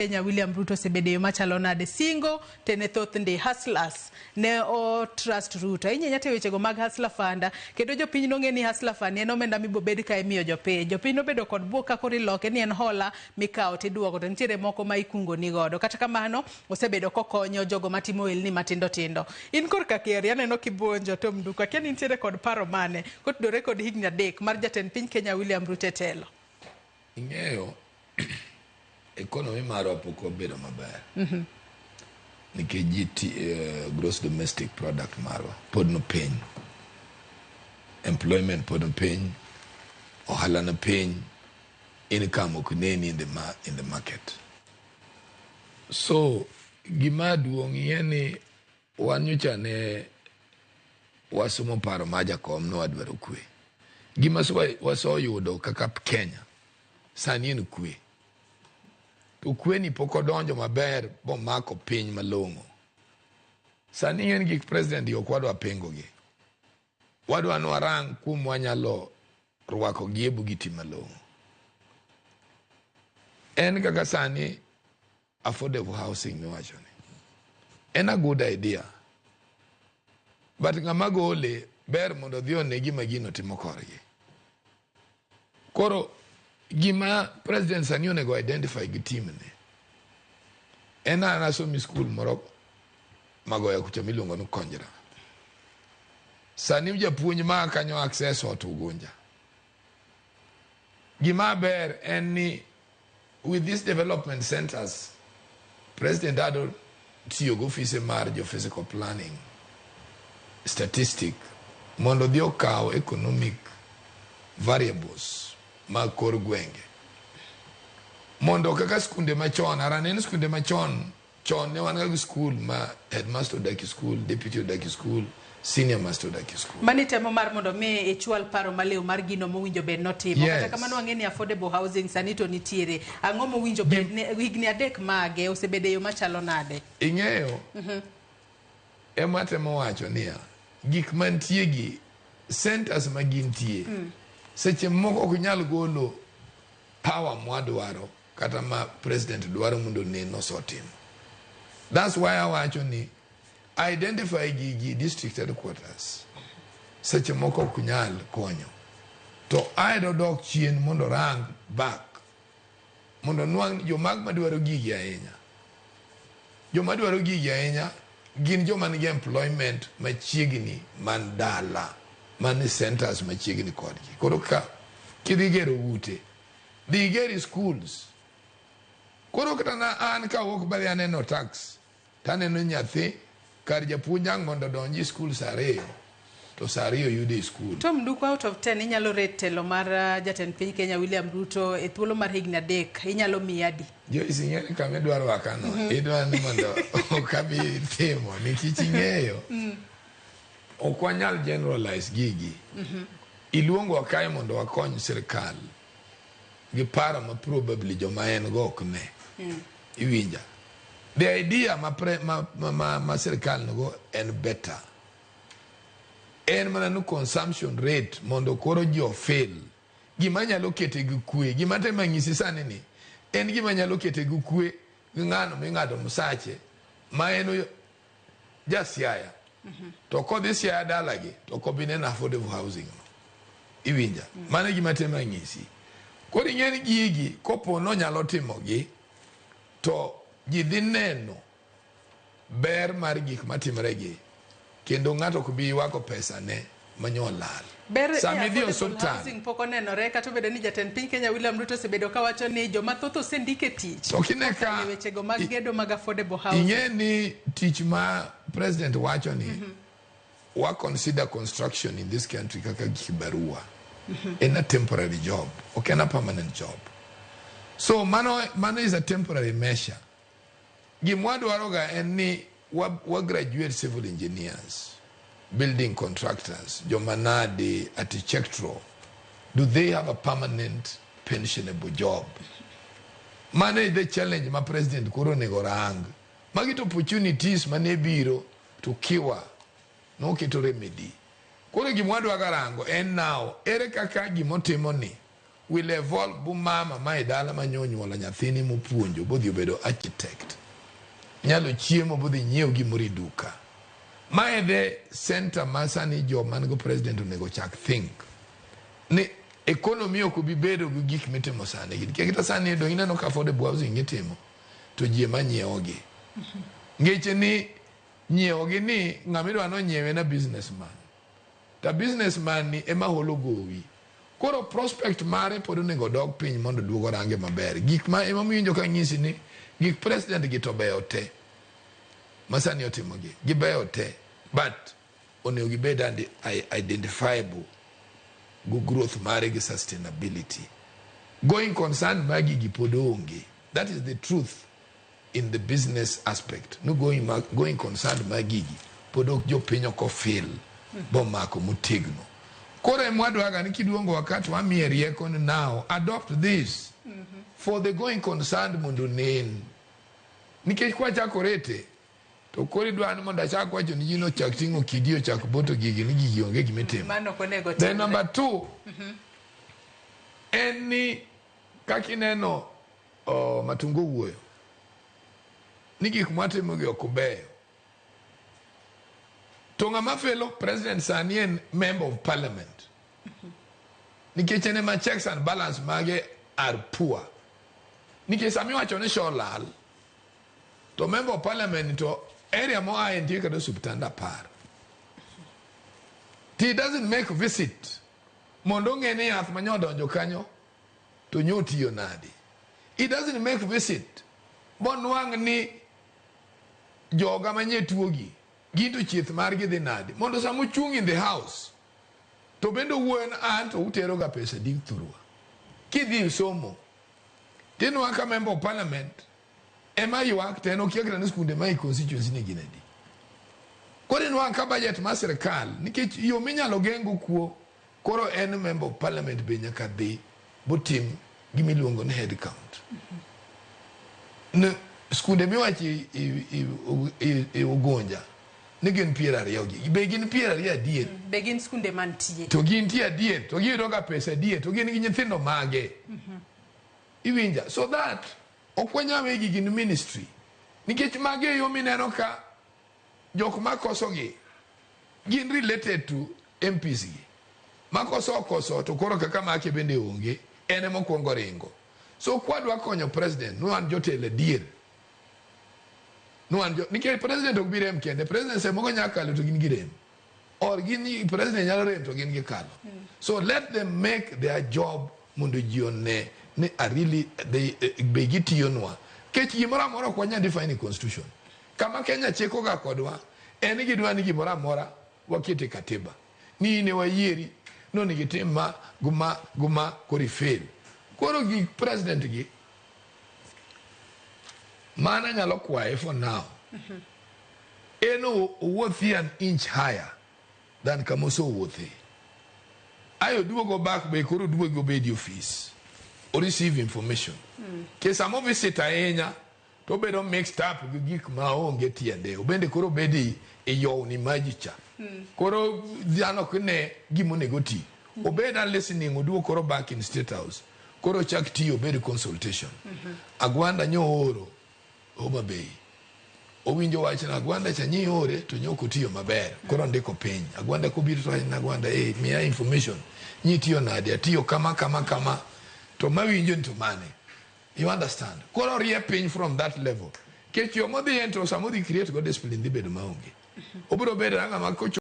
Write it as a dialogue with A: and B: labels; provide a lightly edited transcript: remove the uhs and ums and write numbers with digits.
A: Kenya William Ruto sebede machalo nade singo tene thoth ndi hustlers ne o trust Ruto inye nyate weche go mag hustler fanda kendo jopiny no ng'eni hustler fund en omenda mibobed ka imiyo jopiny no bedo kod buok kakori loke ni en hola mikao tiduogo to nitiere moko ma ikungo ni godo kata kamano osebedo kokonyo jogo matimo elni matindo tindo in kor ka kieri aneno kibuonjo to Nduku akia ni nitiere kod paro mane kotudore kod higni 3 mar jatend piny Kenya William Ruto telo
B: ing'eyo economy marwa pok obedo maber nikech gross domestic product marwa pod no piny, employment pod no piny, ohala no piny, income ok neni in the market. So gima duong' ni wan nyocha ne wasomo paro ma jakom no wadwaro kwe. Gima wasoyudo kaka Kenya sani en kwe. To kweni pok odonjo maber bomako piny malong'o. Sani ng'en gik president ok wadwa pengogi. Wadwa nwarang kum wanyalo rwako gi e bugiti malong'o. En kaka sani affordable housing miwacho ni. En a good idea. But ng'ama gole ber mondo dhi one gima gino timo korgi. Koro gima president sani onego identify gi team ne. En anasomi school moro magoya kucha miluongo ni Konjra. Sani japuonj ma kanyo access ot ugunja. Gima ber en ni with these development centers president ado tiyo go office mar jo physical planning statistic mondo dhi okaw economic variables mag kor gwenge mondo kaka skunde machon aranen skunde machon ne wan ga school ma headmaster odaki school, deputy odaki school, senior master odaki school.
A: Mani temo mar mondo me echual paro maleo mar gino mowinjo bed notimo kata kamano wang'eni affordable housing sani to nitiere ang'o mowinjo bed ne higni 3 mage osebede yo machalo nade
B: ing'eyo ema temo wacho niya gik mantie gi centers magintie seche moko ok nyal golo power mwadwaro kata ma president dwaro mondo neno sotim. That's why I want to identify the district headquarters. Seche moko ok nyal konyo. To ayudo dok chien mondo rang back. Mondo nwang jomag madwaro gigi ahinya. Joma dwaro gigi ahinya gin joma nigi employment machiegni man dala. Man centers machiegni kodgi. Koro ka kidhigero ute, dhigeri schools. Koro kata na an ka wok bali aneno tax, taneno nyathi kar japuonjang mondo donji school sariyo, to sariyo yude school.
A: Tom Nduku out of 10 inyalo rate telo mar jatend piny Kenya William Ruto e thuolo mar higni 3 inyalo miyadi.
B: Jo ising'eni kama dwaro wakano, idwa ni mondo okabi timo nikech ing'eyo. Ok wanyal generalize gigi. Iluongo wakae mondo wakony sirkal gi paro ma probably joma en go ok ne. Iwinja. The idea ma sirkal go en better. En mana no consumption rate mondo koro jo fail. Gima nyalo kete gi kwe, gima tema ng'isi sani ni. En gima nyalo kete gi kwe gi ng'ano ming'ado msache ma eno jasiaya. To kodhi siaya dalagi to kobine affordable housing. Iwinja. Mane gima tema ng'isi. Kori ng'eni gigi kopo no nyalo timogi to ji dhi neno ber mar gik matimre gi kendo ng'ato kubi wako pesa ne manyolal.
A: Sami dio sultan housing poko nenore kata bedo ni jatend piny Kenya William Ruto sebedo kawacho ni joma thoth osendike tich.
B: Okineka
A: weche go mag gedo mag affordable housing.
B: Ing'eni tich ma president wacho ni wa consider construction in this country kaka kibarua. In a temporary job, okay, not a permanent job. So mano is a temporary measure. Gimwadu waroga eni wa graduate civil engineers, building contractors, jomanade, architectural. Do they have a permanent pensionable job? Mano is the challenge my president kuro negorang. Magit opportunities manebiro to kiwa no kito remedy. Kore gimwadu agarango and now ere kaka gimotimo ni will evolve bu mama ma idala manyonyuola nyathini mopuonjo bodhi obedo architect nyalo chiemo bodhi nyiew gimoro duka ma the center masani jo mango president onego chak think ni economy ok bi bedo gi gik mitimo sani kita sani do ineno ka affordable housing itimo to ji manyiewogi ngeche ni nyiewogi ni ng'amidwa no nyiewe na businessman ta businessman ni ema holo gowi koro prospect mare pod onego dog piny mondo duogo range maber gik ma ema miwinjo ka nyisi ni gik president gi to beyo te masani otimogi gibeyo te but onego gibed identifiable go growth mare gi sustainability going concern magi gi pod onge. That is the truth in the business aspect. No going concerned magi gi pod ok jopiny ok ofil bomako motegno kore mwadwaga ni kiduongo wakati wa mierieko now adopt this for the going concerned mondo nen nikech kwa chakorete to kori dwan mondo achak wacho ni jino chak tingo kidio chak boto gigi ni gigi onge gimetimo
A: mano konego
B: then number 2 any kakineno matungo wuoyo ni gik mwatimo gi okubeyo to ng'ama felo president sani en member of parliament nikech ene ma checks and balance mage are poor nikech sami wacho ni sholal to member of parliament to area mo aye ndiye kada subtanda par he doesn't make visit mondo ng'ene yath manyodonjo kanyo to nyotiyo nadi he doesn't make visit bonwang ni joga manye tuogi ginto chieth margi dhi nadi mondo samo chung in the house to bendo wuon an to utero ga pesa dig thurwa kidhi somo tinwa ka member of parliament ema ywak teno kiekra ni skunde mai constituency ni ginedi kore nwa ka budget ma sirkal nikech yo minyalo gengo kuo koro en member of parliament be nyaka dhi botim gimiluongo ni head count ne skunde miwachi i ugonja nigin piera riyogi begin piera riya diet
A: begin skunde mantie
B: to gin tie diet to gi doga pesa diet to gin gi nyithindo mage iwinja so that okwanya wegi gin ministry nikech mage yo mineno ka jok makoso gi gin related to MPs gi makoso to koro kaka make bende onge ene mokwongo ringo so kwadwa konyo president no an jotele dier no an nikech president ok birem kende president se mogo nyakalo to gin girem or gin president nyalo rem to gin gikalo so let them make their job mondo jione ne really they begitiyo nwa kech gimora mora kwa nya define constitution kama Kenya cheko ga kodwa en gidwa ni gimora mora wakete katiba ni ne wayieri no ni gitima guma kori fail koro gi president gi mana nyalo kwae for now eno worthy an inch higher than kamoso worthy ayo duogo back be koro duogo be di office or receive information ke samo visit aenya to bedo mixed up gi gik ma onge tiende obende koro bedi e yo ni magicha koro dhiano kune gimonego ti obeda listening oduo koro back in state house koro chak tiyo bedi consultation agwanda nyooro Homa Bay owinjo wachna agwanda cha nyi ore to nyoko tiyo maber koro ndiko piny agwanda kubiro to na agwanda miya information nyi tiyo nade tiyo kama to mawinjo nto mane you understand koro rie piny from that level kecho modhi ento samodhi create go discipline di bedo maonge obiro bedo ng'ama